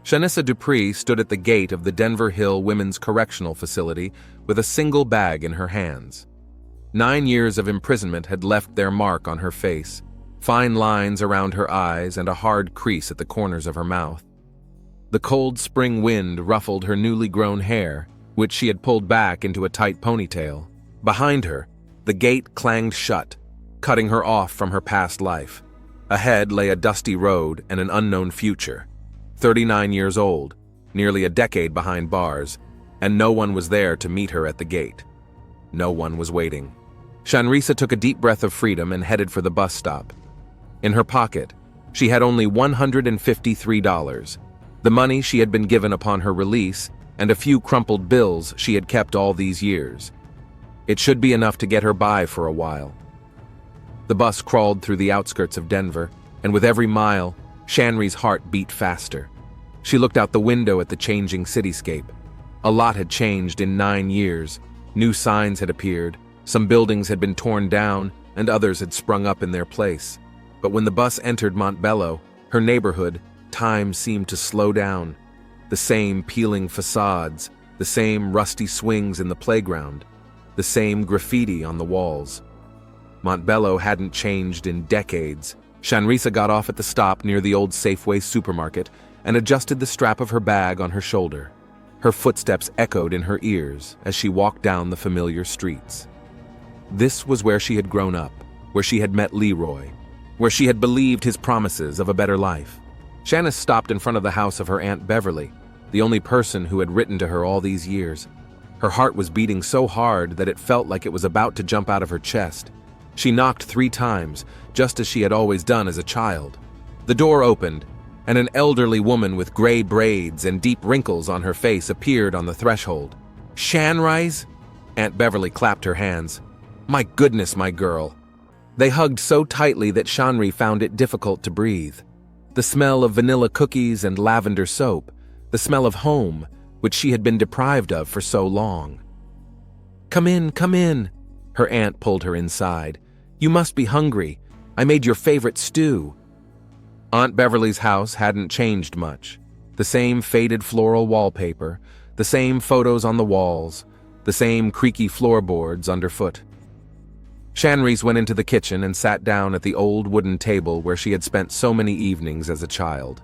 Shanissa Dupree stood at the gate of the Denver Hill Women's Correctional Facility with a single bag in her hands. 9 years of imprisonment had left their mark on her face, fine lines around her eyes and a hard crease at the corners of her mouth. The cold spring wind ruffled her newly grown hair, which she had pulled back into a tight ponytail. Behind her, the gate clanged shut, cutting her off from her past life. Ahead lay a dusty road and an unknown future. 39 years old, nearly a decade behind bars, and no one was there to meet her at the gate. No one was waiting. Shanrisa took a deep breath of freedom and headed for the bus stop. In her pocket, she had only $153, the money she had been given upon her release, and a few crumpled bills she had kept all these years. It should be enough to get her by for a while. The bus crawled through the outskirts of Denver, and with every mile, Shanri's heart beat faster. She looked out the window at the changing cityscape. A lot had changed in 9 years. New signs had appeared, some buildings had been torn down, and others had sprung up in their place. But when the bus entered Montbello, her neighborhood, time seemed to slow down. The same peeling facades, the same rusty swings in the playground, the same graffiti on the walls. Montbello hadn't changed in decades. Shanrisa got off at the stop near the old Safeway supermarket and adjusted the strap of her bag on her shoulder. Her footsteps echoed in her ears as she walked down the familiar streets. This was where she had grown up, where she had met Leroy, where she had believed his promises of a better life. Shannis stopped in front of the house of her Aunt Beverly, the only person who had written to her all these years. Her heart was beating so hard that it felt like it was about to jump out of her chest. She knocked 3 times, just as she had always done as a child. The door opened, and an elderly woman with gray braids and deep wrinkles on her face appeared on the threshold. "Shanrise?" Aunt Beverly clapped her hands. "My goodness, my girl." They hugged so tightly that Shanri found it difficult to breathe. The smell of vanilla cookies and lavender soap, the smell of home, which she had been deprived of for so long. Come in," her aunt pulled her inside. "You must be hungry. I made your favorite stew." Aunt Beverly's house hadn't changed much. The same faded floral wallpaper, the same photos on the walls, the same creaky floorboards underfoot. Shanrise went into the kitchen and sat down at the old wooden table where she had spent so many evenings as a child.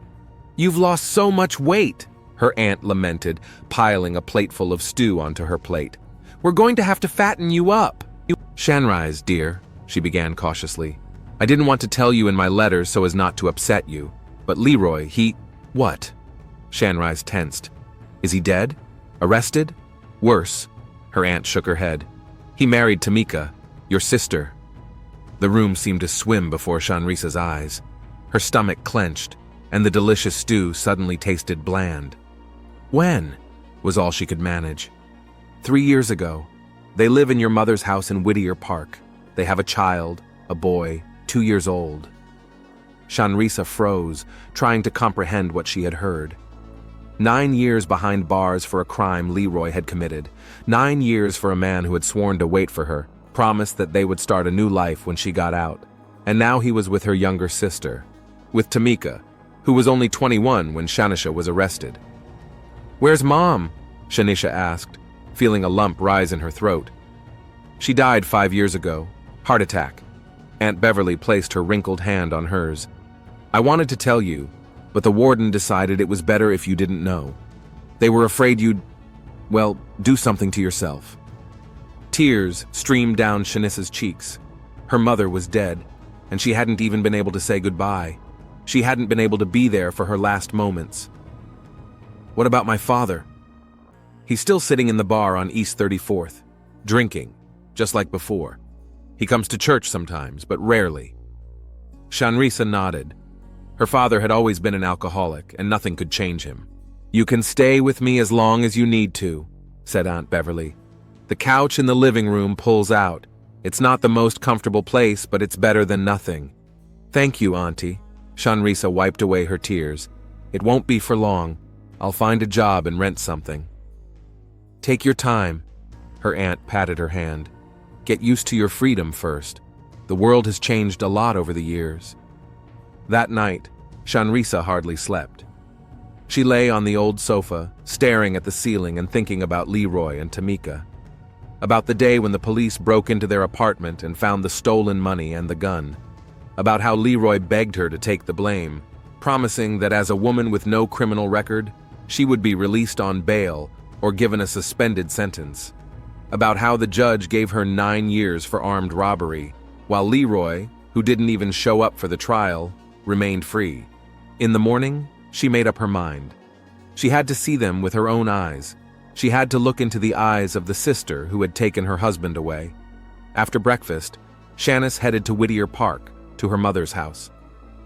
"You've lost so much weight," her aunt lamented, piling a plateful of stew onto her plate. "We're going to have to fatten you up." "Shanrise, dear," she began cautiously. "I didn't want to tell you in my letters so as not to upset you, but Leroy, he—" "What?" Shanrise tensed. "Is he dead? Arrested? Worse." Her aunt shook her head. "He married Tamika, your sister." The room seemed to swim before Shanrisa's eyes. Her stomach clenched, and the delicious stew suddenly tasted bland. "When?" was all she could manage. 3 years ago. They live in your mother's house in Whittier Park. They have a child, a boy, 2 years old." Shanrisa froze, trying to comprehend what she had heard. 9 years behind bars for a crime Leroy had committed. 9 years for a man who had sworn to wait for her, promised that they would start a new life when she got out. And now he was with her younger sister, with Tamika, who was only 21 when Shanisha was arrested. "Where's Mom?" Shanisha asked, feeling a lump rise in her throat. "She died 5 years ago. Heart attack." Aunt Beverly placed her wrinkled hand on hers. "I wanted to tell you, but the warden decided it was better if you didn't know. They were afraid you'd, well, do something to yourself." Tears streamed down Shanissa's cheeks. Her mother was dead, and she hadn't even been able to say goodbye. She hadn't been able to be there for her last moments. "What about my father?" "He's still sitting in the bar on East 34th, drinking, just like before. He comes to church sometimes, but rarely." Shanrisa nodded. Her father had always been an alcoholic, and nothing could change him. "You can stay with me as long as you need to," said Aunt Beverly. "The couch in the living room pulls out. It's not the most comfortable place, but it's better than nothing." "Thank you, Auntie." Shanrisa wiped away her tears. "It won't be for long. I'll find a job and rent something." "Take your time." Her aunt patted her hand. "Get used to your freedom first. The world has changed a lot over the years." That night, Shanrisa hardly slept. She lay on the old sofa, staring at the ceiling and thinking about Leroy and Tamika. About the day when the police broke into their apartment and found the stolen money and the gun. About how Leroy begged her to take the blame, promising that as a woman with no criminal record, she would be released on bail or given a suspended sentence. About how the judge gave her 9 years for armed robbery, while Leroy, who didn't even show up for the trial, remained free. In the morning, she made up her mind. She had to see them with her own eyes. She had to look into the eyes of the sister who had taken her husband away. After breakfast, Shanice headed to Whittier Park, to her mother's house.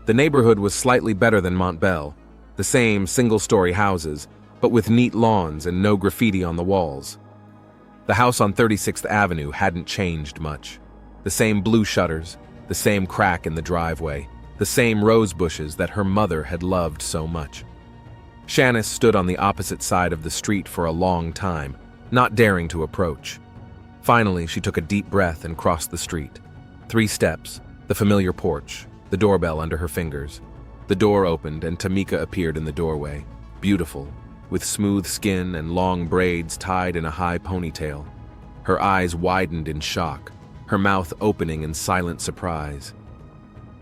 The neighborhood was slightly better than Montbell, the same single-story houses, but with neat lawns and no graffiti on the walls. The house on 36th Avenue hadn't changed much. The same blue shutters, the same crack in the driveway, the same rose bushes that her mother had loved so much. Shanice stood on the opposite side of the street for a long time, not daring to approach. Finally, she took a deep breath and crossed the street. 3 steps, the familiar porch, the doorbell under her fingers. The door opened and Tamika appeared in the doorway, beautiful, with smooth skin and long braids tied in a high ponytail. Her eyes widened in shock, her mouth opening in silent surprise.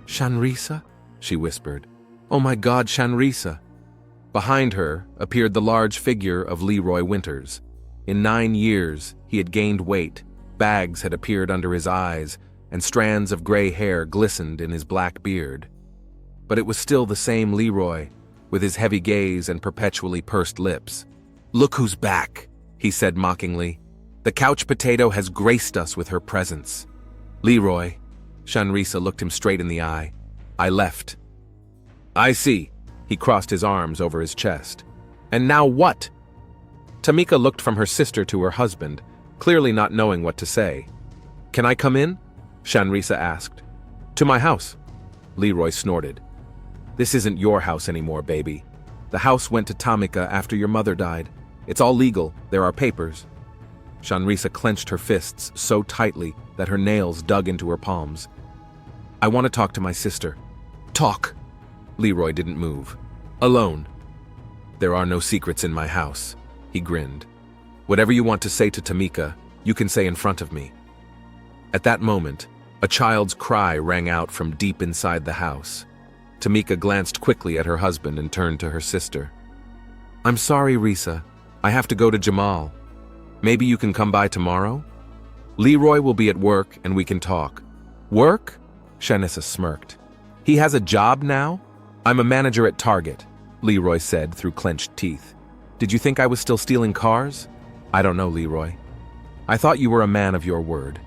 "Shanrisa?" she whispered. "Oh my God, Shanrisa!" Behind her appeared the large figure of Leroy Winters. In 9 years, he had gained weight, bags had appeared under his eyes, and strands of gray hair glistened in his black beard. But it was still the same Leroy, with his heavy gaze and perpetually pursed lips. "Look who's back," he said mockingly. "The couch potato has graced us with her presence." "Leroy," Shanrisa looked him straight in the eye. "I left." "I see." He crossed his arms over his chest. "And now what?" Tamika looked from her sister to her husband, clearly not knowing what to say. "Can I come in?" Shanrisa asked. "To my house," Leroy snorted. "This isn't your house anymore, baby. The house went to Tamika after your mother died. It's all legal, there are papers." Shanrisa clenched her fists so tightly that her nails dug into her palms. "I want to talk to my sister." "Talk." Leroy didn't move. "Alone." "There are no secrets in my house," he grinned. "Whatever you want to say to Tamika, you can say in front of me." At that moment, a child's cry rang out from deep inside the house. Tamika glanced quickly at her husband and turned to her sister. "I'm sorry, Risa. I have to go to Jamal. Maybe you can come by tomorrow? Leroy will be at work and we can talk." "Work?" Shanissa smirked. "He has a job now?" "I'm a manager at Target," Leroy said through clenched teeth. "Did you think I was still stealing cars?" "I don't know, Leroy. I thought you were a man of your word.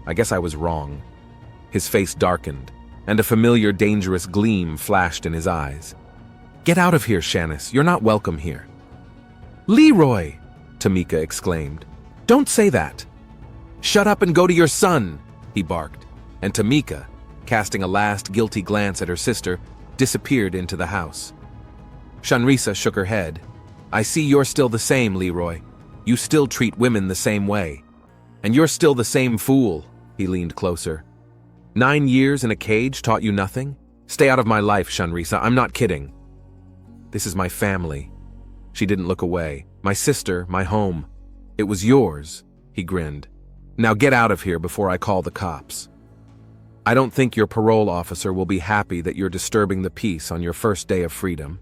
I guess I was wrong." His face darkened, and a familiar dangerous gleam flashed in his eyes. "Get out of here, Shanice. You're not welcome here." "Leroy!" Tamika exclaimed. "Don't say that." "Shut up and go to your son," he barked, and Tamika, casting a last guilty glance at her sister, disappeared into the house. Shanrisa shook her head. "I see you're still the same, Leroy. You still treat women the same way. And you're still the same fool." He leaned closer. 9 years in a cage taught you nothing? Stay out of my life, Shanrisa. I'm not kidding. This is my family. She didn't look away. My sister, my home. It was yours, he grinned. Now get out of here before I call the cops. I don't think your parole officer will be happy that you're disturbing the peace on your first day of freedom.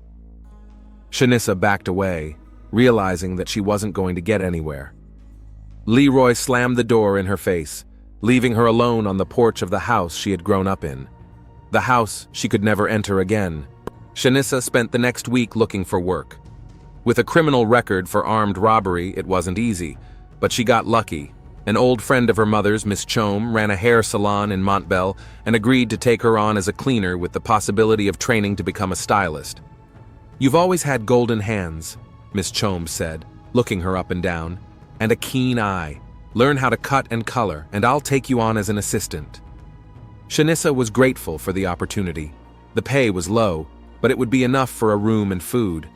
Shanissa backed away, realizing that she wasn't going to get anywhere. Leroy slammed the door in her face, leaving her alone on the porch of the house she had grown up in. The house she could never enter again. Shanissa spent the next week looking for work. With a criminal record for armed robbery, it wasn't easy, but she got lucky. An old friend of her mother's, Miss Chome, ran a hair salon in Montbell and agreed to take her on as a cleaner with the possibility of training to become a stylist. You've always had golden hands, Miss Chome said, looking her up and down, and a keen eye. Learn how to cut and color, and I'll take you on as an assistant. Shanissa was grateful for the opportunity. The pay was low, but it would be enough for a room and food.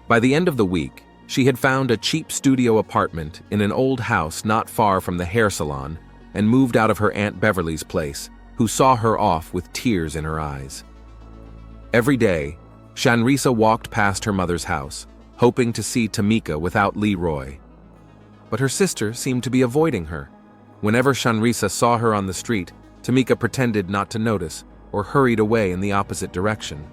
By the end of the week, she had found a cheap studio apartment in an old house not far from the hair salon and moved out of her Aunt Beverly's place, who saw her off with tears in her eyes. Every day, Shanrisa walked past her mother's house, hoping to see Tamika without Leroy. But her sister seemed to be avoiding her. Whenever Shanrisa saw her on the street, Tamika pretended not to notice or hurried away in the opposite direction.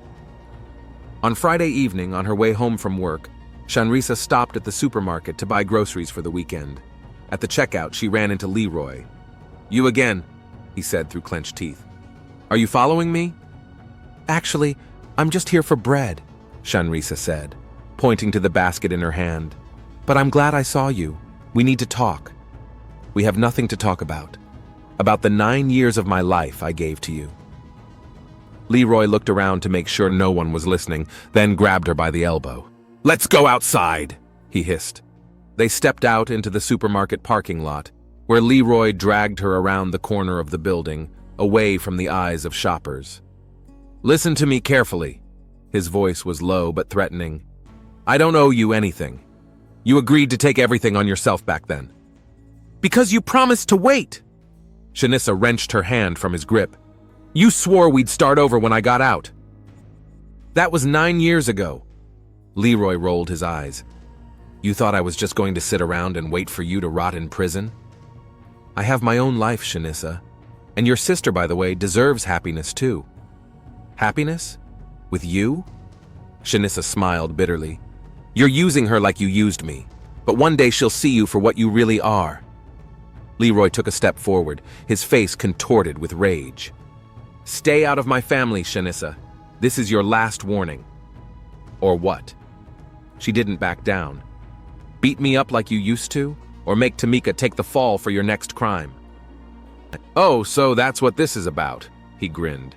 On Friday evening, on her way home from work, Shanrisa stopped at the supermarket to buy groceries for the weekend. At the checkout, she ran into Leroy. "You again," he said through clenched teeth. "Are you following me?" "Actually, I'm just here for bread," Shanrisa said, pointing to the basket in her hand. "But I'm glad I saw you. We need to talk." "We have nothing to talk about. About the 9 years of my life I gave to you." Leroy looked around to make sure no one was listening, then grabbed her by the elbow. "Let's go outside," he hissed. They stepped out into the supermarket parking lot, where Leroy dragged her around the corner of the building, away from the eyes of shoppers. "Listen to me carefully." His voice was low but threatening. "I don't owe you anything. You agreed to take everything on yourself back then." "Because you promised to wait!" Shanissa wrenched her hand from his grip. "You swore we'd start over when I got out." "That was 9 years ago." Leroy rolled his eyes. "You thought I was just going to sit around and wait for you to rot in prison?" "I have my own life, Shanissa. And your sister, by the way, deserves happiness too." "Happiness? With you?" Shanissa smiled bitterly. "You're using her like you used me, but one day she'll see you for what you really are." Leroy took a step forward, his face contorted with rage. "Stay out of my family, Shanissa. This is your last warning." "Or what?" She didn't back down. "Beat me up like you used to, or make Tamika take the fall for your next crime." "Oh, so that's what this is about," he grinned.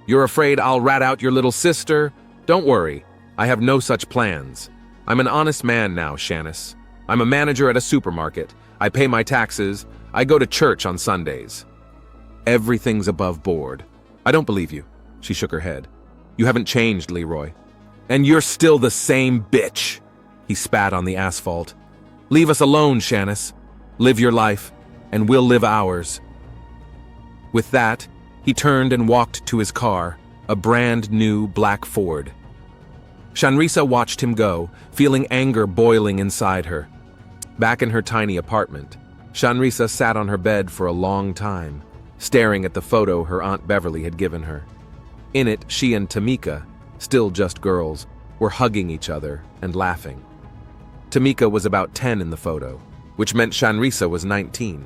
"You're afraid I'll rat out your little sister? Don't worry, I have no such plans. I'm an honest man now, Shanice. I'm a manager at a supermarket. I pay my taxes. I go to church on Sundays. Everything's above board." "I don't believe you." She shook her head. "You haven't changed, Leroy. And you're still the same bitch." He spat on the asphalt. "Leave us alone, Shanice. Live your life, and we'll live ours." With that, he turned and walked to his car, a brand new black Ford. Shanrisa watched him go, feeling anger boiling inside her. Back in her tiny apartment, Shanrisa sat on her bed for a long time, staring at the photo her Aunt Beverly had given her. In it, she and Tamika, still just girls, were hugging each other and laughing. Tamika was about 10 in the photo, which meant Shanrisa was 19.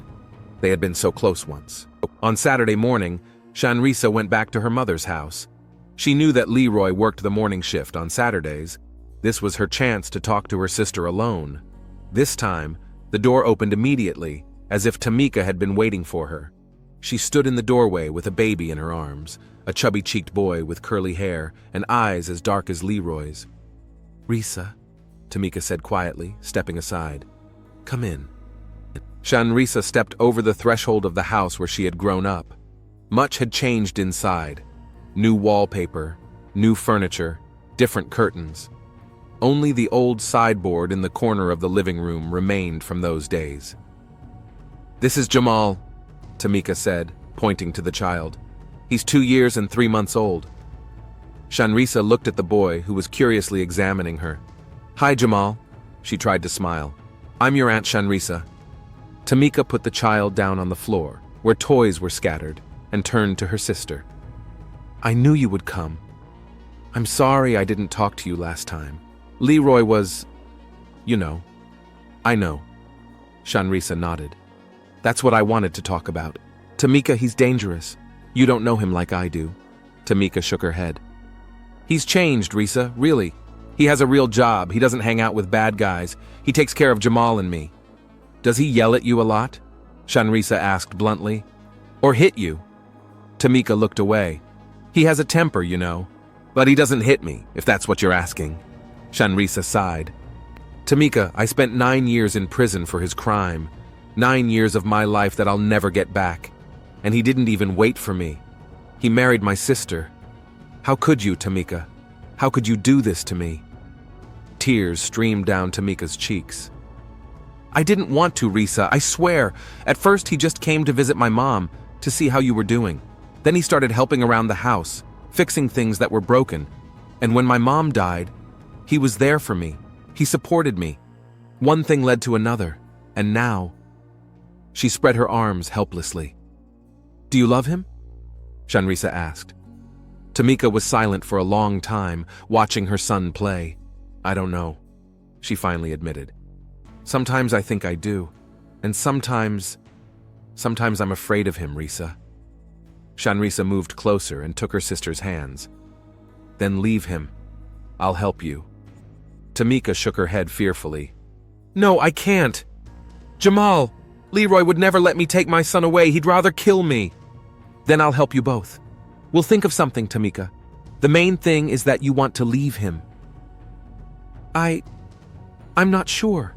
They had been so close once. On Saturday morning, Shanrisa went back to her mother's house. She knew that Leroy worked the morning shift on Saturdays. This was her chance to talk to her sister alone. This time, the door opened immediately, as if Tamika had been waiting for her. She stood in the doorway with a baby in her arms, a chubby-cheeked boy with curly hair and eyes as dark as Leroy's. "Risa," Tamika said quietly, stepping aside. "Come in." Shanrisa stepped over the threshold of the house where she had grown up. Much had changed inside. New wallpaper, new furniture, different curtains. Only the old sideboard in the corner of the living room remained from those days. "This is Jamal," Tamika said, pointing to the child. "He's 2 years and 3 months old." Shanrisa looked at the boy, who was curiously examining her. "Hi, Jamal." She tried to smile. "I'm your Aunt Shanrisa." Tamika put the child down on the floor, where toys were scattered, and turned to her sister. "I knew you would come. I'm sorry I didn't talk to you last time. Leroy was, you know." "I know." Shanrisa nodded. "That's what I wanted to talk about. Tamika, he's dangerous. You don't know him like I do." Tamika shook her head. "He's changed, Risa, really. He has a real job. He doesn't hang out with bad guys. He takes care of Jamal and me." "Does he yell at you a lot?" Shanrisa asked bluntly. "Or hit you?" Tamika looked away. "He has a temper, you know. But he doesn't hit me, if that's what you're asking." Shanrisa sighed. "Tamika, I spent 9 years in prison for his crime. 9 years of my life that I'll never get back. And he didn't even wait for me. He married my sister. How could you, Tamika? How could you do this to me?" Tears streamed down Tamika's cheeks. "I didn't want to, Risa, I swear. At first he just came to visit my mom, to see how you were doing. Then he started helping around the house, fixing things that were broken. And when my mom died, he was there for me. He supported me. One thing led to another, and now…" She spread her arms helplessly. "Do you love him?" Shanrisa asked. Tamika was silent for a long time, watching her son play. "I don't know," she finally admitted. "Sometimes I think I do, and sometimes I'm afraid of him, Risa." Shanrisa moved closer and took her sister's hands. "Then leave him. I'll help you." Tamika shook her head fearfully. "No, I can't. Jamal, Leroy would never let me take my son away. He'd rather kill me." "Then I'll help you both. We'll think of something, Tamika. The main thing is that you want to leave him." I'm not sure."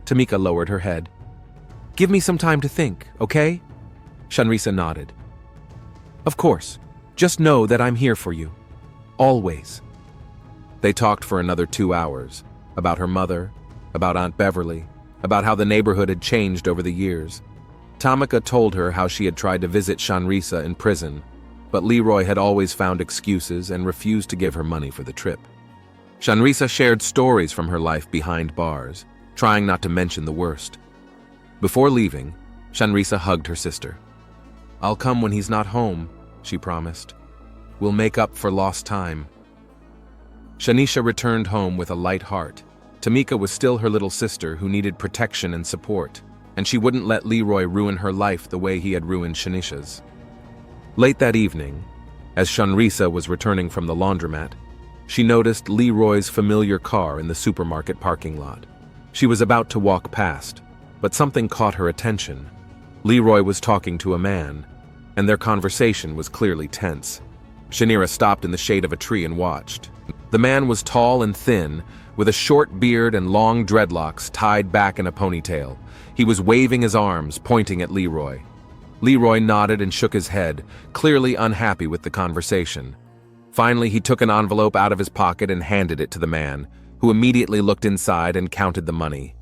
Tamika lowered her head. "Give me some time to think, okay?" Shanrisa nodded. "Of course. Just know that I'm here for you. Always." They talked for another 2 hours, about her mother, about Aunt Beverly, about how the neighborhood had changed over the years. Tamika told her how she had tried to visit Shanrisa in prison, but Leroy had always found excuses and refused to give her money for the trip. Shanrisa shared stories from her life behind bars, trying not to mention the worst. Before leaving, Shanrisa hugged her sister. "I'll come when he's not home," she promised. "We'll make up for lost time." Shanisha returned home with a light heart. Tamika was still her little sister who needed protection and support, and she wouldn't let Leroy ruin her life the way he had ruined Shanisha's. Late that evening, as Shanrisa was returning from the laundromat, she noticed Leroy's familiar car in the supermarket parking lot. She was about to walk past, but something caught her attention. Leroy was talking to a man, and their conversation was clearly tense. Shanira stopped in the shade of a tree and watched. The man was tall and thin, with a short beard and long dreadlocks tied back in a ponytail. He was waving his arms, pointing at Leroy. Leroy nodded and shook his head, clearly unhappy with the conversation. Finally, he took an envelope out of his pocket and handed it to the man, who immediately looked inside and counted the money.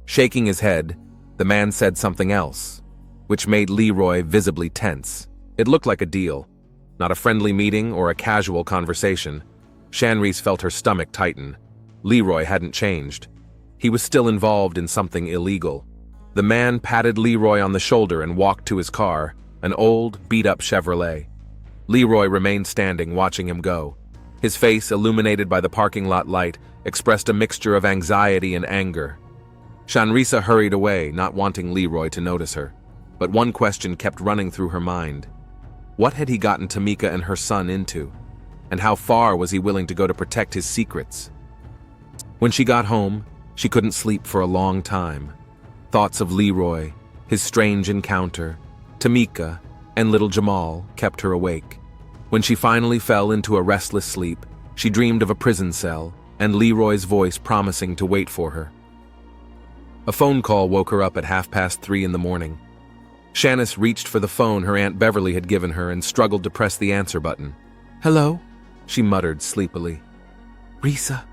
Shaking his head, the man said something else, which made Leroy visibly tense. It looked like a deal, not a friendly meeting or a casual conversation. Shanrisa felt her stomach tighten. Leroy hadn't changed. He was still involved in something illegal. The man patted Leroy on the shoulder and walked to his car, an old, beat-up Chevrolet. Leroy remained standing, watching him go. His face, illuminated by the parking lot light, expressed a mixture of anxiety and anger. Shanrisa hurried away, not wanting Leroy to notice her. But one question kept running through her mind. What had he gotten Tamika and her son into? And how far was he willing to go to protect his secrets? When she got home, she couldn't sleep for a long time. Thoughts of Leroy, his strange encounter, Tamika, and little Jamal kept her awake. When she finally fell into a restless sleep, she dreamed of a prison cell and Leroy's voice promising to wait for her. A phone call woke her up at 3:30 in the morning. Shanice reached for the phone her Aunt Beverly had given her and struggled to press the answer button. "Hello?" she muttered sleepily. "Risa."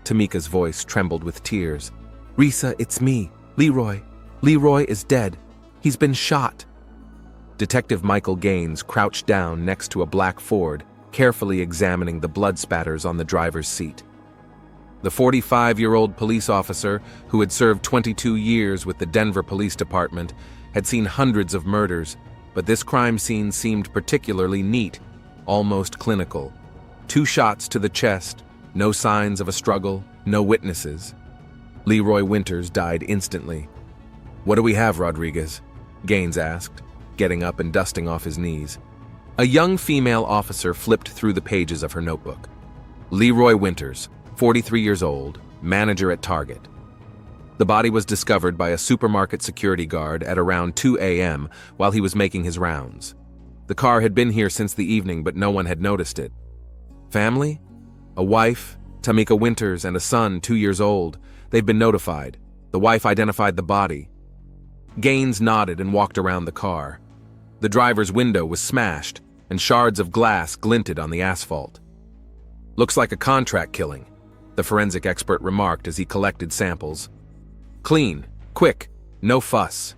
Tamika's voice trembled with tears. "Risa, it's me, Leroy. Leroy is dead. He's been shot." Detective Michael Gaines crouched down next to a black Ford, carefully examining the blood spatters on the driver's seat. The 45-year-old police officer, who had served 22 years with the Denver Police Department, had seen hundreds of murders, but this crime scene seemed particularly neat, almost clinical. 2 shots to the chest, no signs of a struggle, no witnesses. Leroy Winters died instantly. "What do we have, Rodriguez?" Gaines asked, getting up and dusting off his knees. A young female officer flipped through the pages of her notebook. "Leroy Winters, 43 years old, manager at Target." The body was discovered by a supermarket security guard at around 2 a.m. while he was making his rounds. The car had been here since the evening, but no one had noticed it. Family? A wife, Tamika Winters, and a son 2 years old. They've been notified. The wife identified the body. Gaines nodded and walked around the car. The driver's window was smashed, and shards of glass glinted on the asphalt. "Looks like a contract killing," the forensic expert remarked as he collected samples. "Clean, quick, no fuss."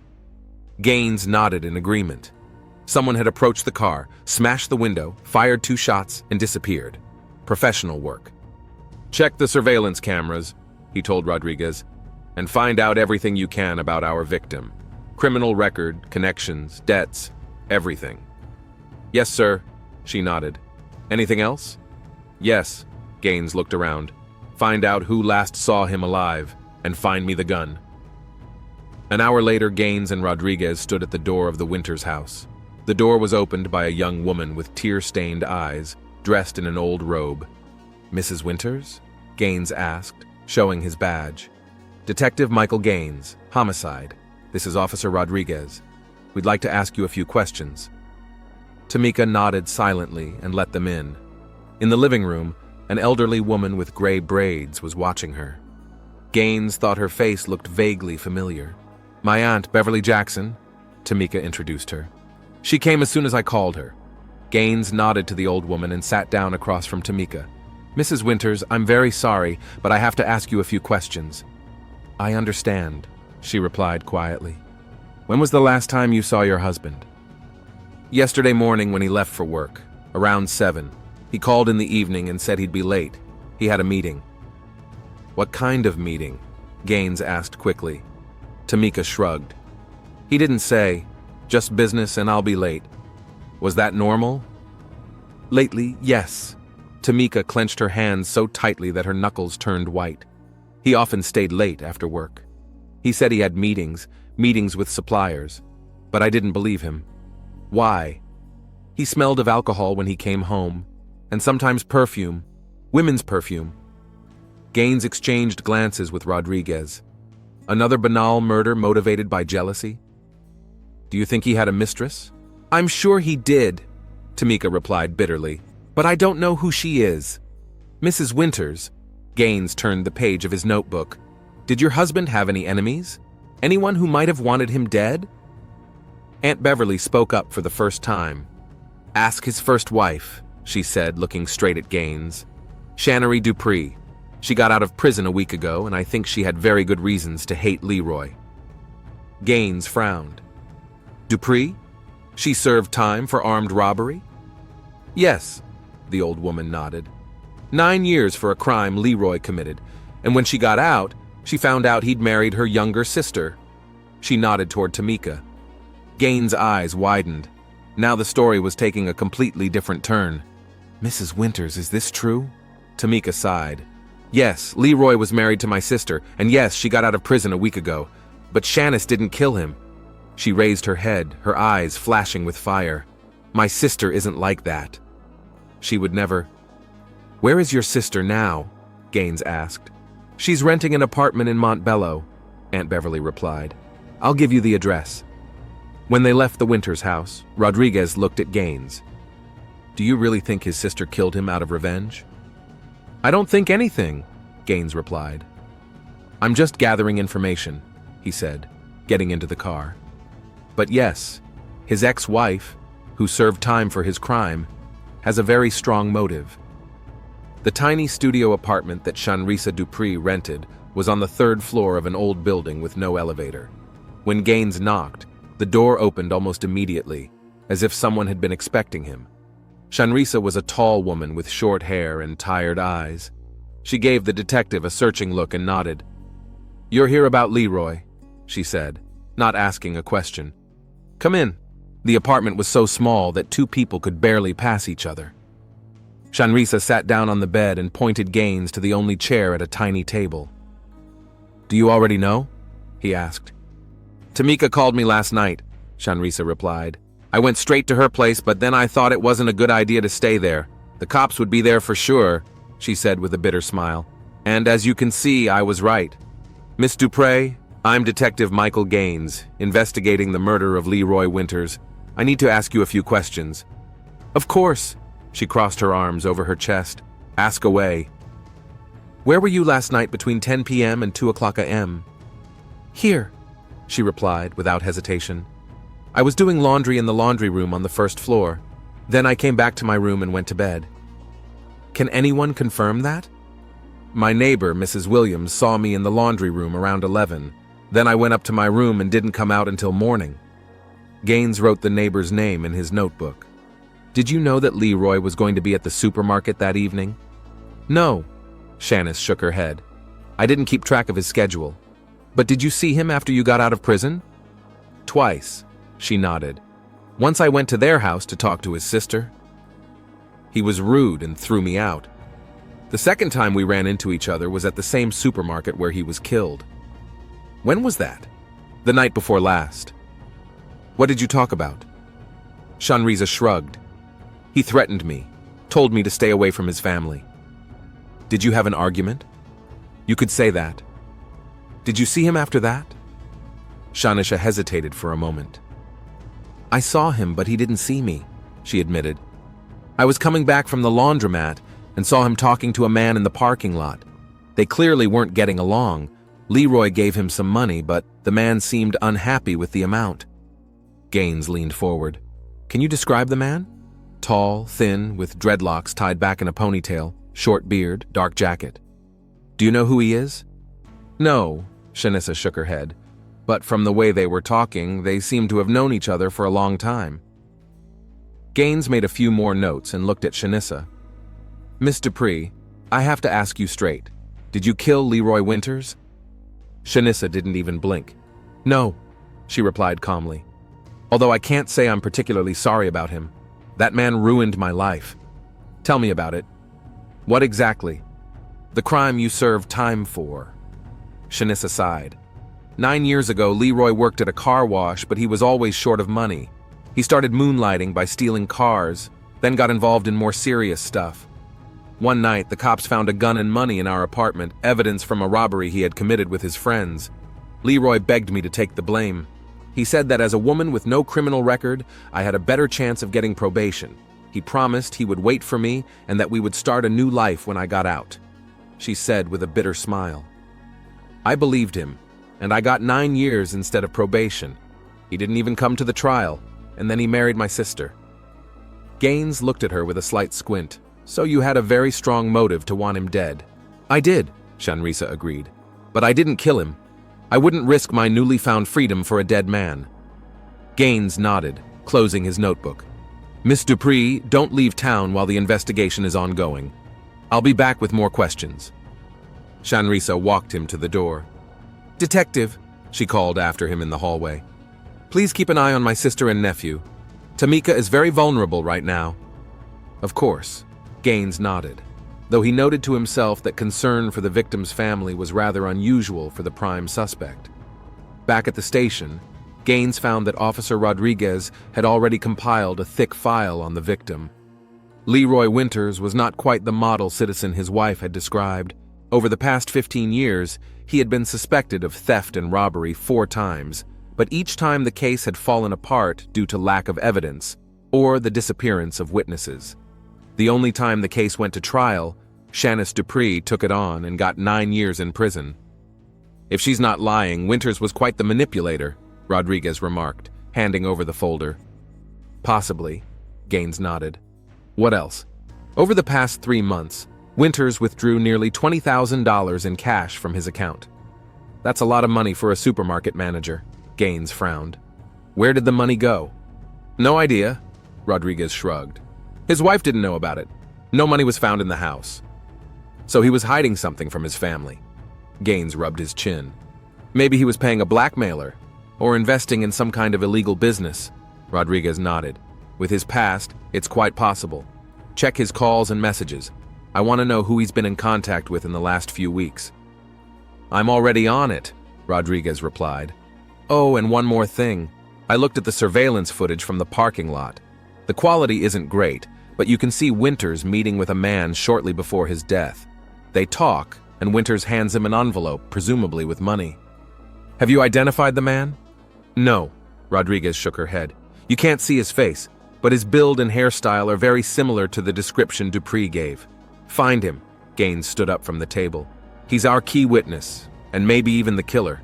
Gaines nodded in agreement. Someone had approached the car, smashed the window, fired 2 shots, and disappeared. professional work. "Check the surveillance cameras," he told Rodriguez, "and find out everything you can about our victim. Criminal record, connections, debts, everything." "Yes, sir," she nodded. "Anything else?" "Yes," Gaines looked around. "Find out who last saw him alive, and find me the gun." An hour later, Gaines and Rodriguez stood at the door of the Winters house. The door was opened by a young woman with tear-stained eyes, dressed in an old robe. "Mrs. Winters?" Gaines asked, showing his badge. "Detective Michael Gaines, homicide. This is Officer Rodriguez. We'd like to ask you a few questions." Tamika nodded silently and let them in. In the living room, an elderly woman with gray braids was watching her. Gaines thought her face looked vaguely familiar. "My aunt, Beverly Jackson," Tamika introduced her. "She came as soon as I called her." Gaines nodded to the old woman and sat down across from Tamika. "Mrs. Winters, I'm very sorry, but I have to ask you a few questions." "I understand," she replied quietly. "When was the last time you saw your husband?" "Yesterday morning when he left for work, around 7. He called in the evening and said he'd be late. He had a meeting." "What kind of meeting?" Gaines asked quickly. Tamika shrugged. "He didn't say. Just business and I'll be late." "Was that normal?" "Lately, yes." Tamika clenched her hands so tightly that her knuckles turned white. "He often stayed late after work. He said he had meetings with suppliers, but I didn't believe him." "Why?" "He smelled of alcohol when he came home, and sometimes perfume, women's perfume." Gaines exchanged glances with Rodriguez. Another banal murder motivated by jealousy? "Do you think he had a mistress?" "I'm sure he did," Tamika replied bitterly, "but I don't know who she is." "Mrs. Winters," Gaines turned the page of his notebook, "did your husband have any enemies? Anyone who might have wanted him dead?" Aunt Beverly spoke up for the first time. "Ask his first wife," she said, looking straight at Gaines. "Shannery Dupree. She got out of prison a week ago, and I think she had very good reasons to hate Leroy." Gaines frowned. "Dupree? She served time for armed robbery?" "Yes," the old woman nodded. 9 years for a crime Leroy committed, and when she got out, she found out he'd married her younger sister." She nodded toward Tamika. Gaines' eyes widened. Now the story was taking a completely different turn. "Mrs. Winters, is this true?" Tamika sighed. "Yes, Leroy was married to my sister, and yes, she got out of prison a week ago. But Shanice didn't kill him." She raised her head, her eyes flashing with fire. "My sister isn't like that. She would never—" "Where is your sister now?" Gaines asked. "She's renting an apartment in Montbello," Aunt Beverly replied. "I'll give you the address." When they left the Winters house, Rodriguez looked at Gaines. "Do you really think his sister killed him out of revenge?" "I don't think anything," Gaines replied. "I'm just gathering information," he said, getting into the car. "But yes, his ex-wife, who served time for his crime, has a very strong motive." The tiny studio apartment that Shanrisa Dupree rented was on the 3rd floor of an old building with no elevator. When Gaines knocked, the door opened almost immediately, as if someone had been expecting him. Shanrisa was a tall woman with short hair and tired eyes. She gave the detective a searching look and nodded. "You're here about Leroy," she said, not asking a question. "Come in." The apartment was so small that 2 people could barely pass each other. Shanrisa sat down on the bed and pointed Gaines to the only chair at a tiny table. "Do you already know?" he asked. "Tamika called me last night," Shanrisa replied. "I went straight to her place, but then I thought it wasn't a good idea to stay there. The cops would be there for sure," she said with a bitter smile. "And as you can see, I was right. Miss Dupree, I'm Detective Michael Gaines, investigating the murder of Leroy Winters. I need to ask you a few questions." "Of course." She crossed her arms over her chest. "Ask away." "Where were you last night between 10 p.m. and 2 o'clock a.m.? "Here," she replied without hesitation. "I was doing laundry in the laundry room on the 1st floor. Then I came back to my room and went to bed." "Can anyone confirm that?" "My neighbor, Mrs. Williams, saw me in the laundry room around 11. Then I went up to my room and didn't come out until morning." Gaines wrote the neighbor's name in his notebook. "Did you know that Leroy was going to be at the supermarket that evening?" No, Shanice shook her head. I didn't keep track of his schedule. But did you see him after you got out of prison? Twice, she nodded. Once I went to their house to talk to his sister. He was rude and threw me out. The second time we ran into each other was at the same supermarket where he was killed. When was that? The night before last. What did you talk about? Shanriza shrugged. He threatened me, told me to stay away from his family. Did you have an argument? You could say that. Did you see him after that? Shanisha hesitated for a moment. I saw him, but he didn't see me, she admitted. I was coming back from the laundromat and saw him talking to a man in the parking lot. They clearly weren't getting along. Leroy gave him some money, but the man seemed unhappy with the amount. Gaines leaned forward. Can you describe the man? Tall, thin, with dreadlocks tied back in a ponytail, short beard, dark jacket. Do you know who he is? No, Shanissa shook her head. But from the way they were talking, they seemed to have known each other for a long time. Gaines made a few more notes and looked at Shanissa. Miss Dupree, I have to ask you straight. Did you kill Leroy Winters? Shanissa didn't even blink. No, she replied calmly. Although I can't say I'm particularly sorry about him. That man ruined my life. Tell me about it. What exactly? The crime you served time for. Shanissa sighed. 9 years ago, Leroy worked at a car wash, but he was always short of money. He started moonlighting by stealing cars, then got involved in more serious stuff. One night, the cops found a gun and money in our apartment, evidence from a robbery he had committed with his friends. Leroy begged me to take the blame. He said that as a woman with no criminal record, I had a better chance of getting probation. He promised he would wait for me and that we would start a new life when I got out. She said with a bitter smile. I believed him, and I got 9 years instead of probation. He didn't even come to the trial, and then he married my sister. Gaines looked at her with a slight squint. So you had a very strong motive to want him dead. I did, Shanrisa agreed. But I didn't kill him. I wouldn't risk my newly found freedom for a dead man. Gaines nodded, closing his notebook. Miss Dupree, don't leave town while the investigation is ongoing. I'll be back with more questions. Shanrisa walked him to the door. Detective, she called after him in the hallway. Please keep an eye on my sister and nephew. Tamika is very vulnerable right now. Of course, Gaines nodded, though he noted to himself that concern for the victim's family was rather unusual for the prime suspect. Back at the station, Gaines found that Officer Rodriguez had already compiled a thick file on the victim. Leroy Winters was not quite the model citizen his wife had described. Over the past 15 years, he had been suspected of theft and robbery 4 times, but each time the case had fallen apart due to lack of evidence or the disappearance of witnesses. The only time the case went to trial, Shanice Dupree took it on and got 9 years in prison. If she's not lying, Winters was quite the manipulator, Rodriguez remarked, handing over the folder. Possibly, Gaines nodded. What else? Over the past 3 months, Winters withdrew nearly $20,000 in cash from his account. That's a lot of money for a supermarket manager, Gaines frowned. Where did the money go? No idea, Rodriguez shrugged. His wife didn't know about it. No money was found in the house. So he was hiding something from his family. Gaines rubbed his chin. Maybe he was paying a blackmailer or investing in some kind of illegal business. Rodriguez nodded. With his past, it's quite possible. Check his calls and messages. I want to know who he's been in contact with in the last few weeks. I'm already on it, Rodriguez replied. Oh, and one more thing. I looked at the surveillance footage from the parking lot. The quality isn't great, but you can see Winters meeting with a man shortly before his death. They talk, and Winters hands him an envelope, presumably with money. Have you identified the man? No, Rodriguez shook her head. You can't see his face, but his build and hairstyle are very similar to the description Dupree gave. Find him, Gaines stood up from the table. He's our key witness, and maybe even the killer.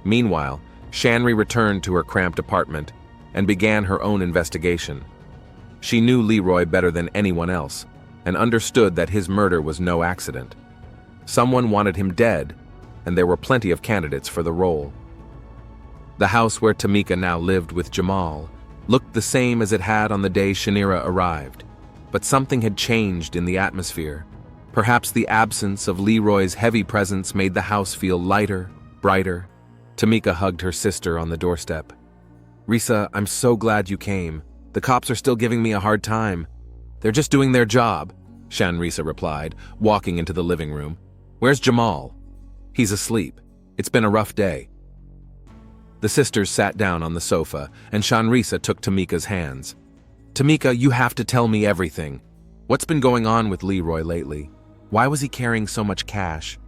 Meanwhile, Shanry returned to her cramped apartment and began her own investigation. She knew Leroy better than anyone else, and understood that his murder was no accident. Someone wanted him dead, and there were plenty of candidates for the role. The house where Tamika now lived with Jamal looked the same as it had on the day Shanira arrived, but something had changed in the atmosphere. Perhaps the absence of Leroy's heavy presence made the house feel lighter, brighter. Tamika hugged her sister on the doorstep. "Risa, I'm so glad you came. The cops are still giving me a hard time. They're just doing their job," Shanrisa replied, walking into the living room. "Where's Jamal?" "He's asleep. It's been a rough day." The sisters sat down on the sofa, and Shanrisa took Tamika's hands. "Tamika, you have to tell me everything. What's been going on with Leroy lately? Why was he carrying so much cash?"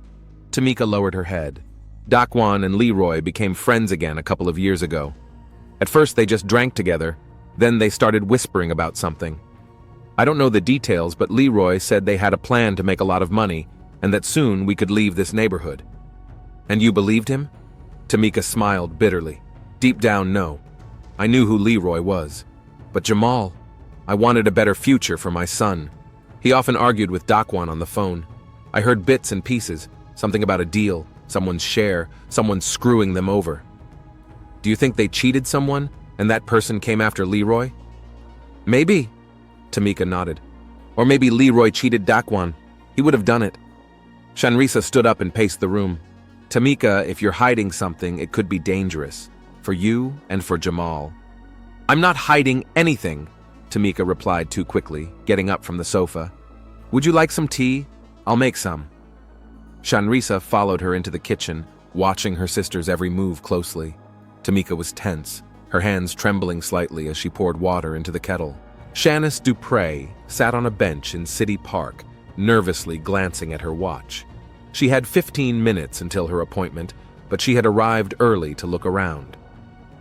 Tamika lowered her head. Daquan and Leroy became friends again a couple of years ago. At first they just drank together, then they started whispering about something. I don't know the details, but Leroy said they had a plan to make a lot of money, and that soon we could leave this neighborhood. "And you believed him?" Tamika smiled bitterly. "Deep down, no. I knew who Leroy was. But Jamal, I wanted a better future for my son. He often argued with Daquan on the phone. I heard bits and pieces, something about a deal, someone's share, someone screwing them over. Do you think they cheated someone, and that person came after Leroy?" "Maybe," Tamika nodded. "Or maybe Leroy cheated Daquan. He would have done it." Shanrisa stood up and paced the room. "Tamika, if you're hiding something, it could be dangerous. For you and for Jamal." "I'm not hiding anything," Tamika replied too quickly, getting up from the sofa. "Would you like some tea? I'll make some." Shanrisa followed her into the kitchen, watching her sister's every move closely. Tamika was tense, her hands trembling slightly as she poured water into the kettle. Shanice Dupre sat on a bench in City Park, nervously glancing at her watch. She had 15 minutes until her appointment, but she had arrived early to look around.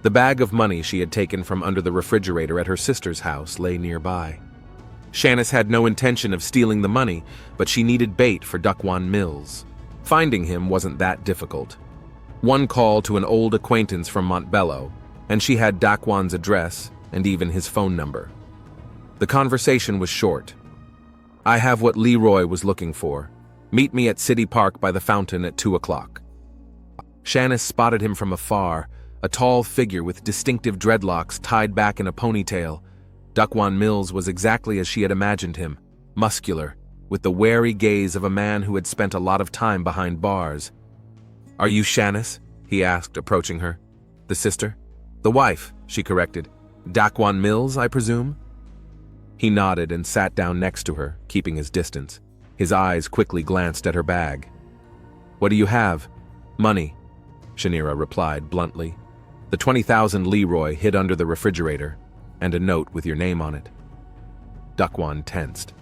The bag of money she had taken from under the refrigerator at her sister's house lay nearby. Shanice had no intention of stealing the money, but she needed bait for Daquan Mills. Finding him wasn't that difficult. One call to an old acquaintance from Montbello, and she had Daquan's address and even his phone number. The conversation was short. "I have what Leroy was looking for. Meet me at City Park by the fountain at 2 o'clock. Shanice spotted him from afar, a tall figure with distinctive dreadlocks tied back in a ponytail. Daquan Mills was exactly as she had imagined him, muscular, with the wary gaze of a man who had spent a lot of time behind bars. "Are you Shanice?" he asked, approaching her. "The sister?" "The wife," she corrected. "Daquan Mills, I presume?" He nodded and sat down next to her, keeping his distance. His eyes quickly glanced at her bag. "What do you have?" "Money," Shanira replied bluntly. "The 20,000 Leroy hid under the refrigerator, and a note with your name on it." Daquan tensed.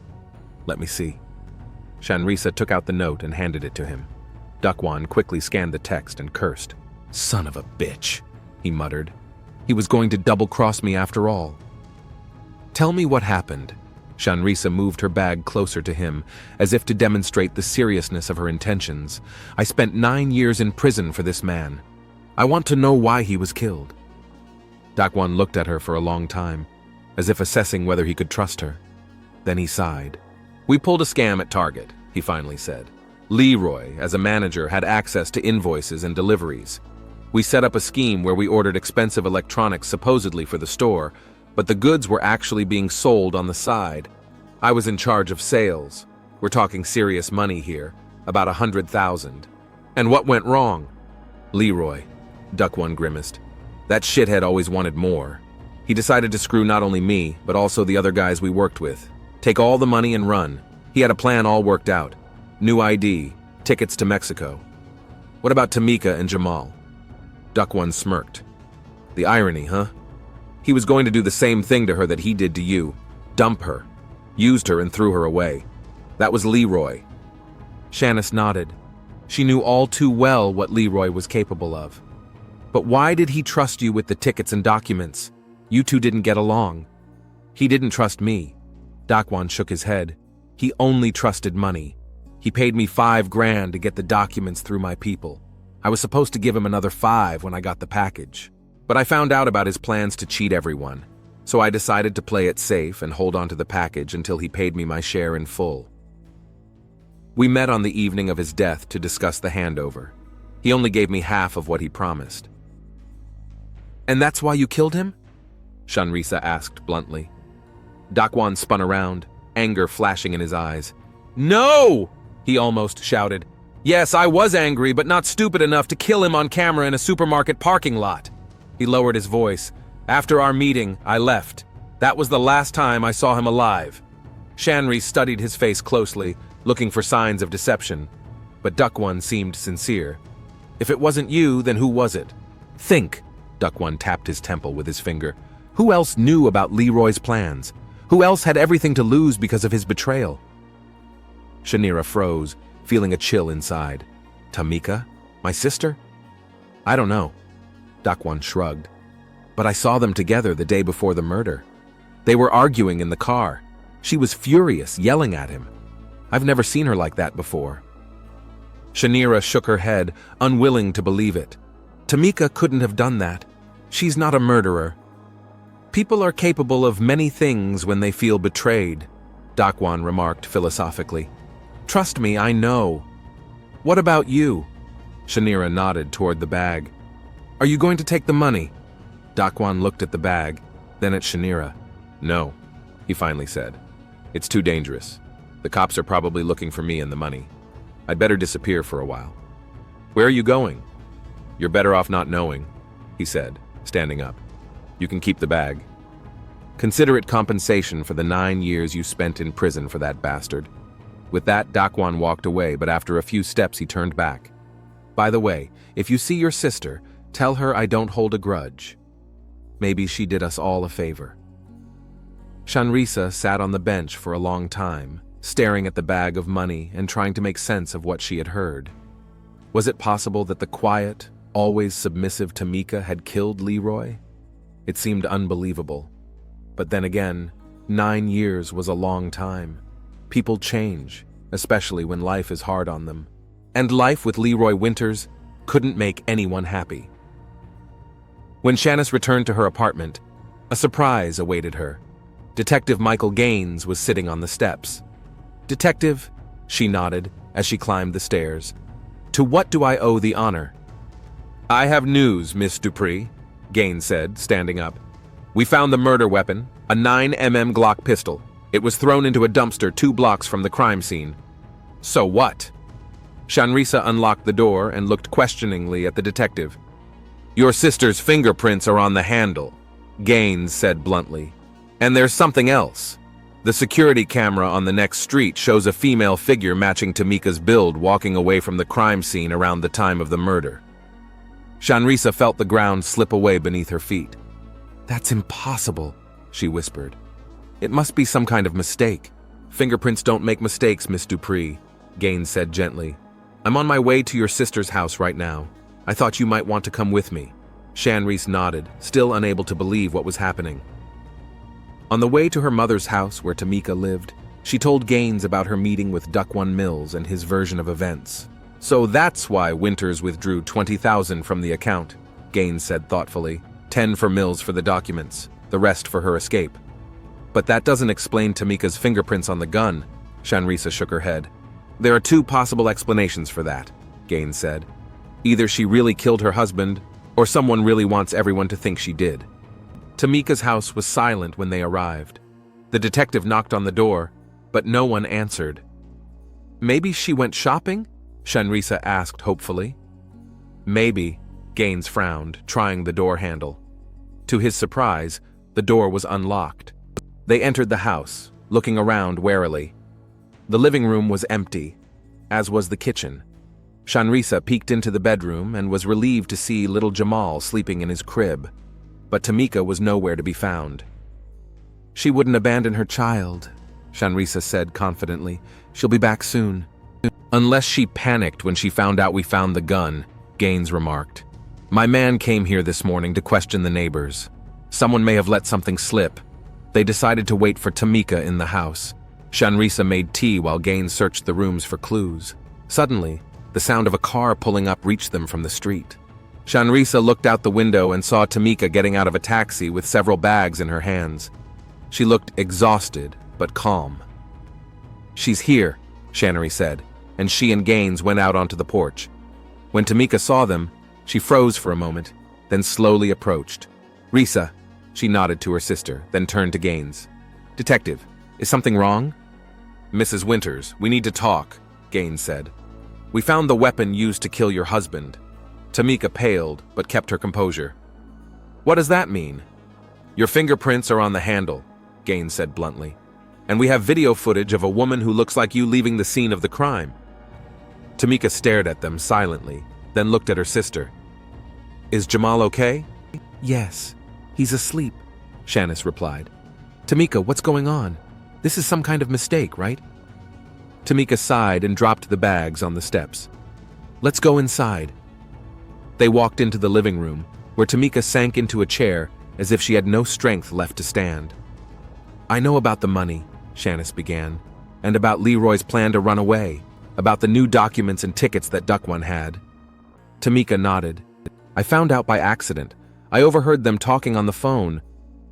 "Let me see." Shanrisa took out the note and handed it to him. Daquan quickly scanned the text and cursed. "Son of a bitch," he muttered. "He was going to double-cross me after all." "Tell me what happened." Shanrisa moved her bag closer to him, as if to demonstrate the seriousness of her intentions. "I spent 9 years in prison for this man. I want to know why he was killed." Daquan looked at her for a long time, as if assessing whether he could trust her. Then he sighed. "We pulled a scam at Target," he finally said. "Leroy, as a manager, had access to invoices and deliveries. We set up a scheme where we ordered expensive electronics supposedly for the store, but the goods were actually being sold on the side. I was in charge of sales. We're talking serious money here, about 100,000. And what went wrong?" "Leroy," Daquan grimaced. "That shithead always wanted more. He decided to screw not only me, but also the other guys we worked with. Take all the money and run. He had a plan all worked out. New ID, tickets to Mexico." "What about Tamika and Jamal?" Daquan smirked. "The irony, huh? He was going to do the same thing to her that he did to you. Dump her. Used her and threw her away. That was Leroy." Shanice nodded. She knew all too well what Leroy was capable of. "But why did he trust you with the tickets and documents? You two didn't get along." "He didn't trust me." Daquan shook his head. "He only trusted money. He paid me $5,000 to get the documents through my people. I was supposed to give him another 5 when I got the package. But I found out about his plans to cheat everyone, so I decided to play it safe and hold on to the package until he paid me my share in full." We met on the evening of his death to discuss the handover. He only gave me half of what he promised. "And that's why you killed him?" Shanrisa asked bluntly. Daquan spun around, anger flashing in his eyes. "No!" He almost shouted. Yes, I was angry, but not stupid enough to kill him on camera in a supermarket parking lot. He lowered his voice. After our meeting, I left. That was the last time I saw him alive. Shanri studied his face closely, looking for signs of deception. But Duck-One seemed sincere. If it wasn't you, then who was it? Think. Duck-One tapped his temple with his finger. Who else knew about Leroy's plans? Who else had everything to lose because of his betrayal? Shanira froze, feeling a chill inside. Tamika? My sister? I don't know. Duck-One shrugged. But I saw them together the day before the murder. They were arguing in the car. She was furious, yelling at him. I've never seen her like that before. Shanira shook her head, unwilling to believe it. Tamika couldn't have done that. She's not a murderer. People are capable of many things when they feel betrayed, Duck-One remarked philosophically. Trust me, I know. What about you? Shanira nodded toward the bag. Are you going to take the money? Duck-One looked at the bag, then at Shanira. No, he finally said. It's too dangerous. The cops are probably looking for me and the money. I'd better disappear for a while. Where are you going? You're better off not knowing, he said, standing up. You can keep the bag. Consider it compensation for the 9 years you spent in prison for that bastard. With that, Duck-One walked away, but after a few steps he turned back. By the way, if you see your sister, tell her I don't hold a grudge. Maybe she did us all a favor. Shanrisa sat on the bench for a long time, staring at the bag of money and trying to make sense of what she had heard. Was it possible that the quiet, always submissive Tamika had killed Leroy? It seemed unbelievable. But then again, 9 years was a long time. People change, especially when life is hard on them. And life with Leroy Winters couldn't make anyone happy. When Shanice returned to her apartment, a surprise awaited her. Detective Michael Gaines was sitting on the steps. Detective, she nodded as she climbed the stairs. To what do I owe the honor? I have news, Miss Dupree, Gaines said, standing up. We found the murder weapon, a 9mm Glock pistol. It was thrown into a dumpster 2 blocks from the crime scene. So what? Shanrisa unlocked the door and looked questioningly at the detective. Your sister's fingerprints are on the handle, Gaines said bluntly. And there's something else. The security camera on the next street shows a female figure matching Tamika's build walking away from the crime scene around the time of the murder. Shanrisa felt the ground slip away beneath her feet. That's impossible, she whispered. It must be some kind of mistake. Fingerprints don't make mistakes, Miss Dupree, Gaines said gently. I'm on my way to your sister's house right now. I thought you might want to come with me. Shanrisa nodded, still unable to believe what was happening. On the way to her mother's house where Tamika lived, she told Gaines about her meeting with Duck-One Mills and his version of events. So that's why Winters withdrew $20,000 from the account, Gaines said thoughtfully. 10 for Mills for the documents, the rest for her escape. But that doesn't explain Tamika's fingerprints on the gun, Shanrisa shook her head. There are 2 possible explanations for that, Gaines said. Either she really killed her husband, or someone really wants everyone to think she did. Tamika's house was silent when they arrived. The detective knocked on the door, but no one answered. Maybe she went shopping? Shanrisa asked hopefully. Maybe, Gaines frowned, trying the door handle. To his surprise, the door was unlocked. They entered the house, looking around warily. The living room was empty, as was the kitchen. Shanrisa peeked into the bedroom and was relieved to see little Jamal sleeping in his crib. But Tamika was nowhere to be found. She wouldn't abandon her child, Shanrisa said confidently. She'll be back soon. Unless she panicked when she found out we found the gun, Gaines remarked. My man came here this morning to question the neighbors. Someone may have let something slip. They decided to wait for Tamika in the house. Shanrisa made tea while Gaines searched the rooms for clues. Suddenly, the sound of a car pulling up reached them from the street. Shanrisa looked out the window and saw Tamika getting out of a taxi with several bags in her hands. She looked exhausted, but calm. She's here, Shannery said, and she and Gaines went out onto the porch. When Tamika saw them, she froze for a moment, then slowly approached. Risa, she nodded to her sister, then turned to Gaines. Detective, is something wrong? Mrs. Winters, we need to talk, Gaines said. "We found the weapon used to kill your husband." Tamika paled, but kept her composure. "What does that mean?" "Your fingerprints are on the handle," Gaines said bluntly. "And we have video footage of a woman who looks like you leaving the scene of the crime." Tamika stared at them silently, then looked at her sister. "Is Jamal okay?" "Yes, he's asleep," Shanice replied. "Tamika, what's going on? This is some kind of mistake, right?" Tamika sighed and dropped the bags on the steps. "Let's go inside." They walked into the living room, where Tamika sank into a chair as if she had no strength left to stand. "I know about the money," Shanice began, "and about Leroy's plan to run away, about the new documents and tickets that Duckone had." Tamika nodded. "I found out by accident. I overheard them talking on the phone.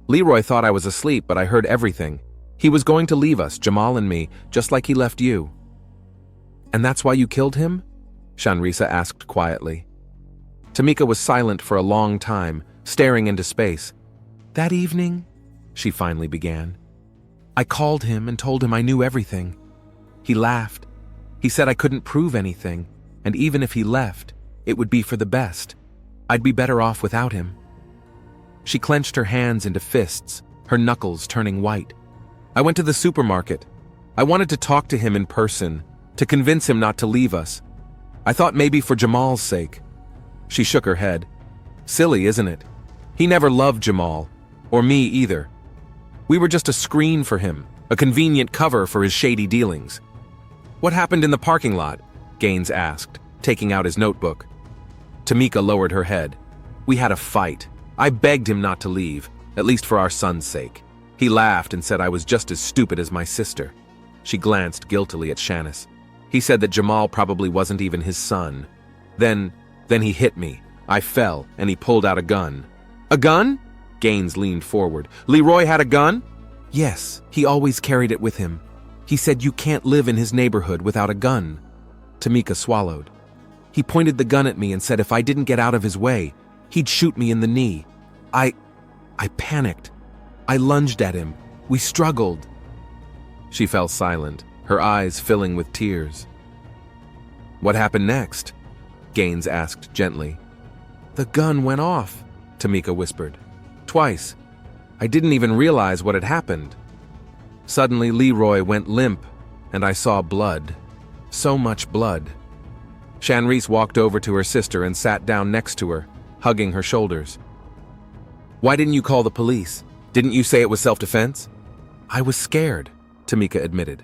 Leroy thought I was asleep, but I heard everything. He was going to leave us, Jamal and me, just like he left you." "And that's why you killed him?" Shanrisa asked quietly. Tamika was silent for a long time, staring into space. "That evening," she finally began, "I called him and told him I knew everything. He laughed. He said I couldn't prove anything, and even if he left, it would be for the best. I'd be better off without him." She clenched her hands into fists, her knuckles turning white. "I went to the supermarket. I wanted to talk to him in person, to convince him not to leave us. I thought maybe for Jamal's sake." She shook her head. "Silly, isn't it? He never loved Jamal, or me either. We were just a screen for him, a convenient cover for his shady dealings." "What happened in the parking lot?" Gaines asked, taking out his notebook. Tamika lowered her head. "We had a fight. I begged him not to leave, at least for our son's sake. He laughed and said I was just as stupid as my sister." She glanced guiltily at Shanice. "He said that Jamal probably wasn't even his son. Then he hit me. I fell, and he pulled out a gun." "A gun?" Gaines leaned forward. "Leroy had a gun?" "Yes, he always carried it with him. He said you can't live in his neighborhood without a gun." Tamika swallowed. "He pointed the gun at me and said if I didn't get out of his way, he'd shoot me in the knee. I panicked. I lunged at him. We struggled." She fell silent, her eyes filling with tears. "What happened next?" Gaines asked gently. "The gun went off," Tamika whispered. "Twice. I didn't even realize what had happened. Suddenly Leroy went limp, and I saw blood. So much blood." Shanrise walked over to her sister and sat down next to her, hugging her shoulders. "Why didn't you call the police? Didn't you say it was self-defense?" "I was scared," Tamika admitted.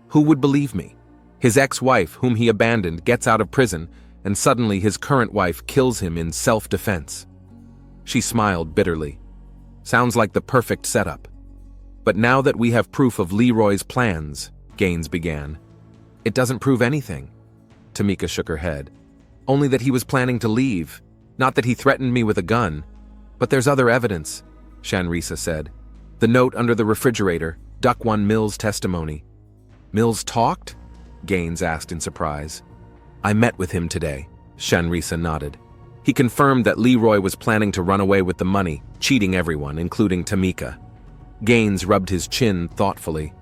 "Who would believe me? His ex-wife, whom he abandoned, gets out of prison, and suddenly his current wife kills him in self-defense." She smiled bitterly. "Sounds like the perfect setup. But now that we have proof of Leroy's plans," Gaines began. "It doesn't prove anything." Tamika shook her head. "Only that he was planning to leave, not that he threatened me with a gun. But there's other evidence," Shanrisa said. "The note under the refrigerator, Duckone Mills' testimony." "Mills talked?" Gaines asked in surprise. "I met with him today," Shanrisa nodded. "He confirmed that Leroy was planning to run away with the money, cheating everyone, including Tamika." Gaines rubbed his chin thoughtfully.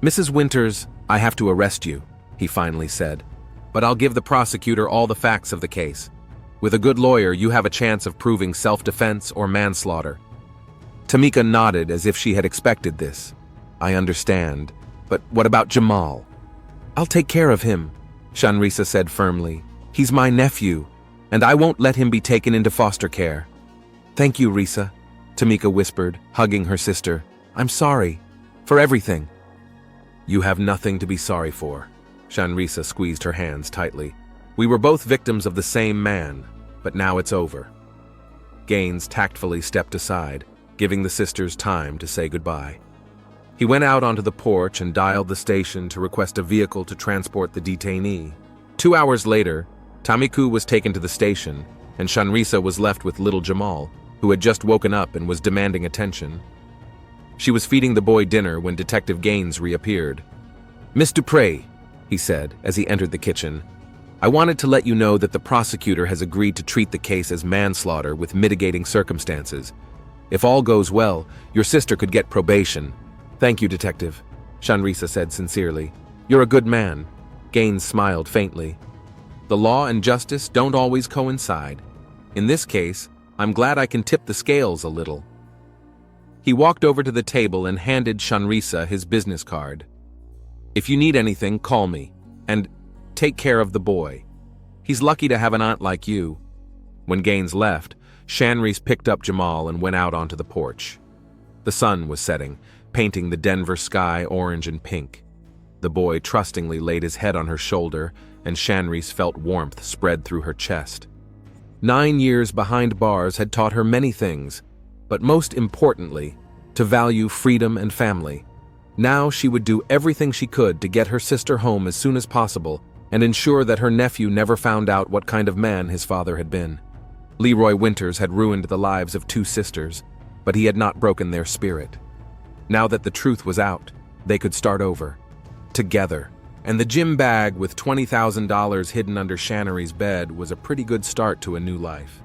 "Mrs. Winters, I have to arrest you," he finally said. "But I'll give the prosecutor all the facts of the case. With a good lawyer, you have a chance of proving self-defense or manslaughter." Tamika nodded as if she had expected this. "I understand. But what about Jamal?" "I'll take care of him," Shanrisa said firmly. "He's my nephew, and I won't let him be taken into foster care." "Thank you, Risa," Tamika whispered, hugging her sister. "I'm sorry. For everything." "You have nothing to be sorry for." Shanrisa squeezed her hands tightly. "We were both victims of the same man, but now it's over." Gaines tactfully stepped aside, giving the sisters time to say goodbye. He went out onto the porch and dialed the station to request a vehicle to transport the detainee. 2 hours later, Tamiku was taken to the station, and Shanrisa was left with little Jamal, who had just woken up and was demanding attention. She was feeding the boy dinner when Detective Gaines reappeared. "Miss Dupre," he said as he entered the kitchen, "I wanted to let you know that the prosecutor has agreed to treat the case as manslaughter with mitigating circumstances. If all goes well, your sister could get probation." "Thank you, Detective," Shanrisa said sincerely. "You're a good man." Gaines smiled faintly. The law and justice don't always coincide. In this case, I'm glad I can tip the scales a little. He walked over to the table and handed Shanrisa his business card. If you need anything, call me. And take care of the boy. He's lucky to have an aunt like you. When Gaines left, Shanrisa picked up Jamal and went out onto the porch. The sun was setting, painting the Denver sky orange and pink. The boy trustingly laid his head on her shoulder, and Shanrisa felt warmth spread through her chest. 9 years behind bars had taught her many things, but most importantly, to value freedom and family. Now she would do everything she could to get her sister home as soon as possible and ensure that her nephew never found out what kind of man his father had been. Leroy Winters had ruined the lives of 2 sisters, but he had not broken their spirit. Now that the truth was out, they could start over. Together. And the gym bag with $20,000 hidden under Shannery's bed was a pretty good start to a new life.